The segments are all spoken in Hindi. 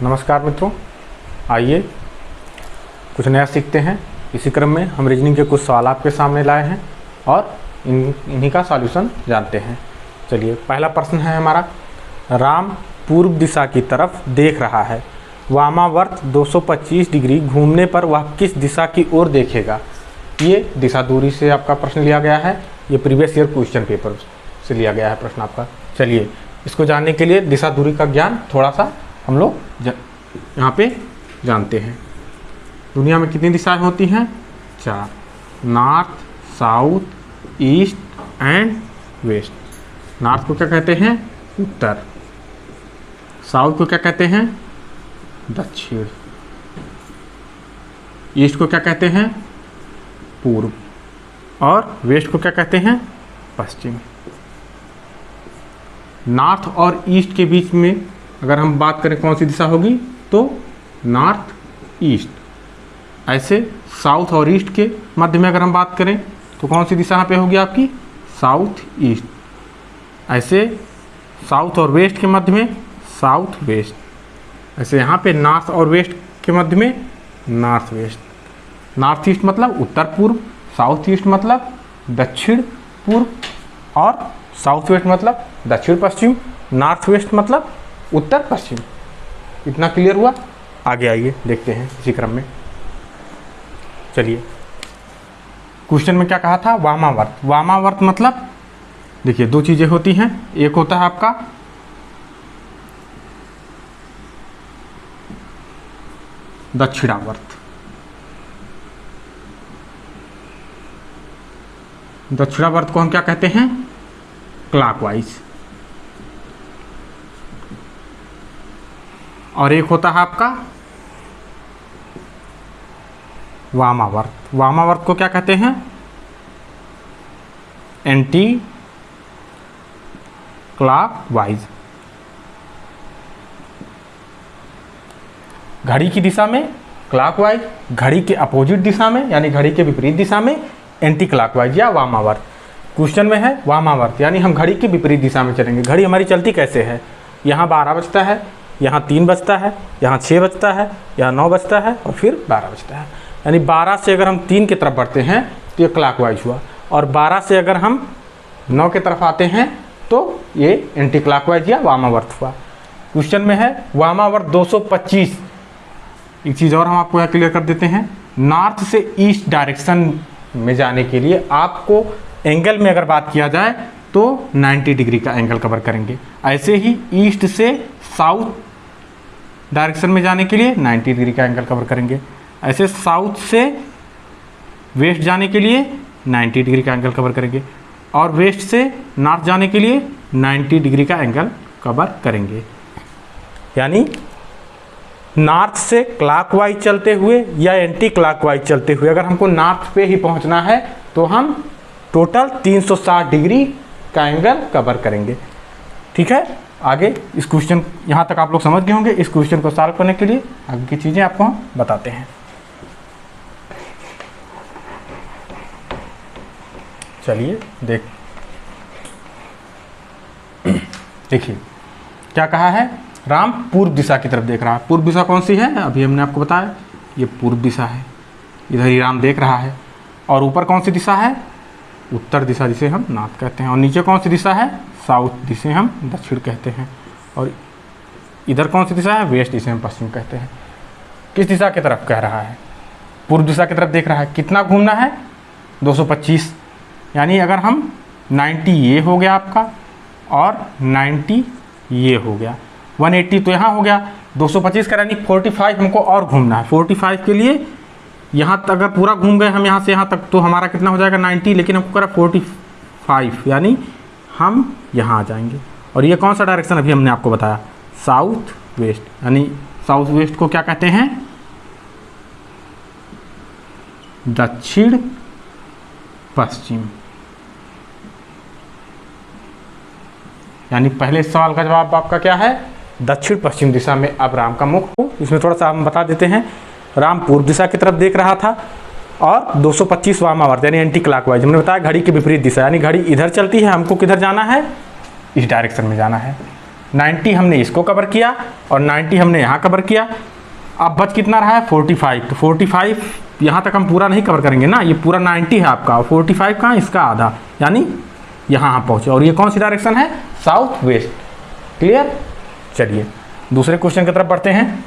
नमस्कार मित्रों, आइए कुछ नया सीखते हैं। इसी क्रम में हम रीजनिंग के कुछ सवाल आपके सामने लाए हैं और इन्हीं का सॉल्यूशन जानते हैं। चलिए, पहला प्रश्न है हमारा, राम पूर्व दिशा की तरफ देख रहा है, वामावर्त 225 डिग्री घूमने पर वह किस दिशा की ओर देखेगा। ये दिशा दूरी से आपका प्रश्न लिया गया है, ये प्रीवियस ईयर क्वेश्चन पेपर से लिया गया है प्रश्न आपका। चलिए, इसको जानने के लिए दिशा दूरी का ज्ञान थोड़ा सा हम लोग यहाँ पे जानते हैं। दुनिया में कितनी दिशाएं होती हैं? 4, north, south, east and west. North को क्या कहते हैं? उत्तर। साउथ को क्या कहते हैं? दक्षिण। ईस्ट को क्या कहते हैं? पूर्व। और वेस्ट को क्या कहते हैं? पश्चिम। नॉर्थ और ईस्ट के बीच में अगर हम बात करें कौन सी दिशा होगी, तो नॉर्थ ईस्ट। ऐसे साउथ और ईस्ट के मध्य में अगर हम बात करें तो कौन सी दिशा यहाँ पे होगी आपकी? South east. ऐसे साउथ और वेस्ट के मध्य में साउथ वेस्ट। ऐसे यहाँ पे नॉर्थ और वेस्ट के मध्य में नॉर्थ वेस्ट। नॉर्थ ईस्ट मतलब उत्तर पूर्व, साउथ ईस्ट मतलब दक्षिण पूर्व और साउथ वेस्ट मतलब दक्षिण पश्चिम, नॉर्थ वेस्ट मतलब उत्तर पश्चिम। इतना क्लियर हुआ? आगे आइए देखते हैं इसी क्रम में। चलिए, क्वेश्चन में क्या कहा था? वामावर्त। वामावर्त मतलब देखिए, दो चीजें होती हैं। एक होता है आपका दक्षिणावर्त। दक्षिणावर्त को हम क्या कहते हैं? क्लॉकवाइज। और एक होता है आपका वामावर्त। वामावर्त को क्या कहते हैं? Anti clockwise. घड़ी की दिशा में क्लॉकवाइज, घड़ी के अपोजिट दिशा में यानी घड़ी के विपरीत दिशा में एंटी क्लॉकवाइज या वामावर्त। क्वेश्चन में है वामावर्त यानी हम घड़ी के विपरीत दिशा में चलेंगे। घड़ी हमारी चलती कैसे है? यहाँ 12 बजता है, यहाँ 3 बजता है, यहाँ 6 बजता है, यहाँ 9 बजता है और फिर 12 बजता है। यानी 12 से अगर हम 3 की तरफ बढ़ते हैं तो ये क्लॉकवाइज हुआ, और 12 से अगर हम 9 की तरफ आते हैं तो ये एंटी क्लॉकवाइज या वामावर्त हुआ। क्वेश्चन में है वामावर्त 225। एक चीज़ और हम आपको यहाँ क्लियर कर देते हैं, नॉर्थ से ईस्ट डायरेक्शन में जाने के लिए आपको एंगल में अगर बात किया जाए तो 90 डिग्री का एंगल कवर करेंगे। ऐसे ही ईस्ट से साउथ डायरेक्शन में जाने के लिए 90 डिग्री का एंगल कवर करेंगे। ऐसे साउथ से वेस्ट जाने के लिए 90 डिग्री का एंगल कवर करेंगे, और वेस्ट से नॉर्थ जाने के लिए 90 डिग्री का एंगल कवर करेंगे। यानी नॉर्थ से क्लॉकवाइज चलते हुए या एंटी क्लॉकवाइज चलते हुए अगर हमको नॉर्थ पे ही पहुंचना है तो हम टोटल 360 डिग्री का एंगल कवर करेंगे। ठीक है, आगे इस क्वेश्चन यहाँ तक आप लोग समझ गए होंगे। इस क्वेश्चन को सॉल्व करने के लिए आगे की चीज़ें आपको हम बताते हैं। चलिए देखिए क्या कहा है, राम पूर्व दिशा की तरफ देख रहा है। पूर्व दिशा कौन सी है? अभी हमने आपको बताया, ये पूर्व दिशा है, इधर ही राम देख रहा है। और ऊपर कौन सी दिशा है? उत्तर दिशा, जिसे हम नॉर्थ कहते हैं। और नीचे कौन सी दिशा है? साउथ, जिसे हम दक्षिण कहते हैं। और इधर कौन सी दिशा है? वेस्ट, जिसे हम पश्चिम कहते हैं। किस दिशा की तरफ कह रहा है? पूर्व दिशा की तरफ देख रहा है। कितना घूमना है? 225। यानी अगर हम 90 ये हो गया आपका और 90 ये हो गया, 180 तो यहाँ हो गया, 225 का यानी 45 हमको और घूमना है। 45 के लिए यहाँ तक अगर पूरा घूम गए हम यहाँ से यहाँ तक तो हमारा कितना हो जाएगा? 90, लेकिन हमको करा 45, यानी हम यहाँ आ जाएंगे। और ये कौन सा डायरेक्शन अभी हमने आपको बताया? South west. यानी साउथ वेस्ट को क्या कहते हैं? दक्षिण पश्चिम। यानी पहले सवाल का जवाब आपका क्या है? दक्षिण पश्चिम दिशा में अब राम का मुख हो। इसमें थोड़ा सा हम बता देते हैं, राम पूर्व दिशा की तरफ देख रहा था और 225 वामावर्त यानी एंटी क्लॉकवाइज। हमने बताया घड़ी की विपरीत दिशा, यानी घड़ी इधर चलती है, हमको किधर जाना है? इस डायरेक्शन में जाना है। 90 हमने इसको कवर किया और 90 हमने यहाँ कवर किया। अब बच कितना रहा है 45। तो 45 यहाँ तक हम पूरा नहीं कवर करेंगे ना, ये पूरा 90 है आपका, 45 कहाँ, इसका आधा, यानी यहाँ हम पहुँचे। और ये कौन सी डायरेक्शन है, साउथ वेस्ट। क्लियर। चलिए दूसरे क्वेश्चन की तरफ बढ़ते हैं।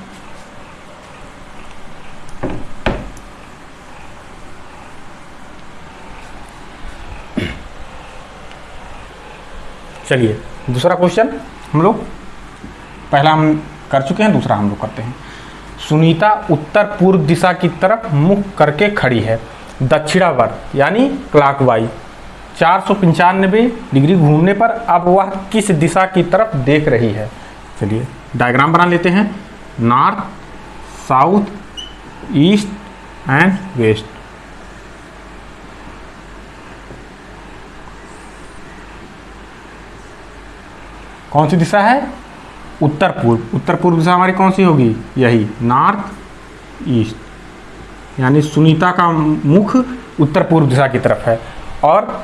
चलिए दूसरा क्वेश्चन हम लोग, पहला हम कर चुके हैं, दूसरा हम लोग करते हैं। सुनीता उत्तर पूर्व दिशा की तरफ मुख करके खड़ी है, दक्षिणावर्त यानी क्लॉकवाइज 495 डिग्री घूमने पर अब वह किस दिशा की तरफ देख रही है। चलिए डायग्राम बना लेते हैं। North, south, east and west. कौन सी दिशा है, उत्तर पूर्व। उत्तर पूर्व दिशा हमारी कौन सी होगी, यही नॉर्थ ईस्ट, यानी सुनीता का मुख उत्तर पूर्व दिशा की तरफ है। और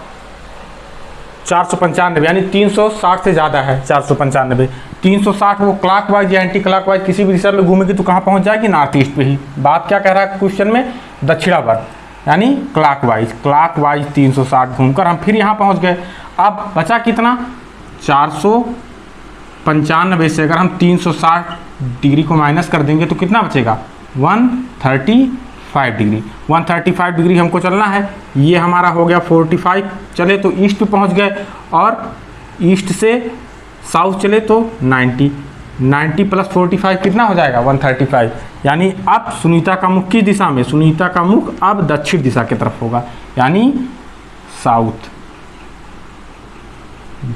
495 यानी 360 से ज़्यादा है, 495। 360 वो क्लॉकवाइज या एंटी क्लॉकवाइज किसी भी दिशा में घूमेगी तो कहाँ पहुँच जाएगी, नॉर्थ ईस्ट पे ही। बात क्या कह रहा है क्वेश्चन में, दक्षिणावर्त यानी क्लॉकवाइज। क्लॉकवाइज 360 घूमकर हम फिर यहाँ पहुँच गए। अब बचा कितना, 495 से अगर हम 360 डिग्री को माइनस कर देंगे तो कितना बचेगा, 135 डिग्री। 135 डिग्री हमको चलना है। ये हमारा हो गया 45, चले तो ईस्ट पे पहुंच गए, और ईस्ट से साउथ चले तो 90 प्लस 45 कितना हो जाएगा, 135। यानी अब सुनीता का मुख किस दिशा में, सुनीता का मुख अब दक्षिण दिशा की तरफ होगा, यानी साउथ,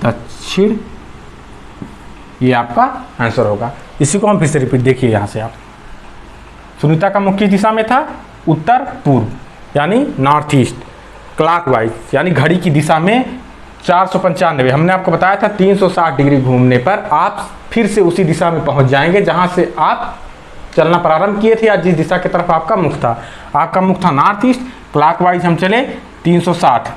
दक्षिण। ये आपका आंसर होगा। इसी को हम फिर से रिपीट, देखिए यहाँ से आप, सुनीता का मुख किस दिशा में था, उत्तर पूर्व यानी नॉर्थ ईस्ट, क्लॉकवाइज यानी घड़ी की दिशा में 495। हमने आपको बताया था 360 डिग्री घूमने पर आप फिर से उसी दिशा में पहुंच जाएंगे जहां से आप चलना प्रारंभ किए थे, या जिस दिशा की तरफ आपका मुख था। आपका मुख था नॉर्थ ईस्ट, क्लॉकवाइज हम चले 360,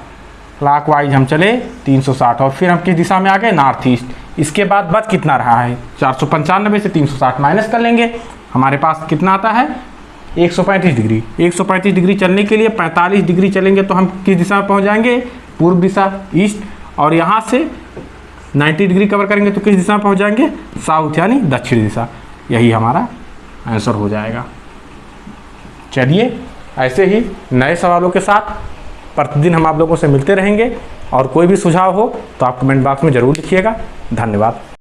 क्लॉकवाइज हम चले 360, और फिर हम किस दिशा में आ गए, नॉर्थ ईस्ट। इसके बाद बच कितना रहा है, 495 से 360 माइनस कर लेंगे, हमारे पास कितना आता है, 135 डिग्री। 135 डिग्री चलने के लिए 45 डिग्री चलेंगे तो हम किस दिशा में पहुंच जाएंगे, पूर्व दिशा, ईस्ट। और यहाँ से 90 डिग्री कवर करेंगे तो किस दिशा में पहुंच जाएंगे, साउथ यानी दक्षिण दिशा। यही हमारा आंसर हो जाएगा। चलिए ऐसे ही नए सवालों के साथ प्रतिदिन हम आप लोगों से मिलते रहेंगे, और कोई भी सुझाव हो तो आप कमेंट बॉक्स में ज़रूर लिखिएगा। धन्यवाद।